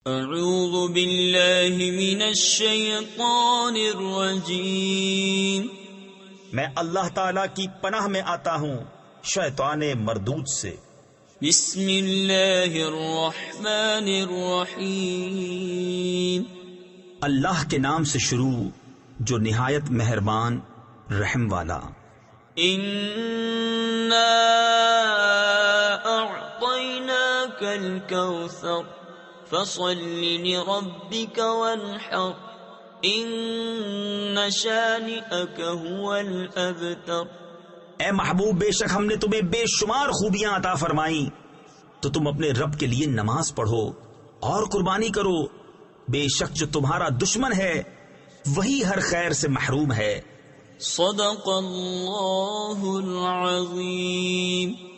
اعوذ باللہ من الشیطان الرجیم، میں اللہ تعالی کی پناہ میں آتا ہوں شیطان مردود سے۔ بسم اللہ الرحمن الرحیم، اللہ کے نام سے شروع جو نہایت مہربان رحم والا۔ انا اعطیناک الکوثر فصل لربک وانحر ان شانئک هو الابتر۔ اے محبوب، بے شک ہم نے تمہیں بے شمار خوبیاں عطا فرمائیں، تو تم اپنے رب کے لیے نماز پڑھو اور قربانی کرو، بے شک جو تمہارا دشمن ہے وہی ہر خیر سے محروم ہے۔ صدق اللہ العظیم۔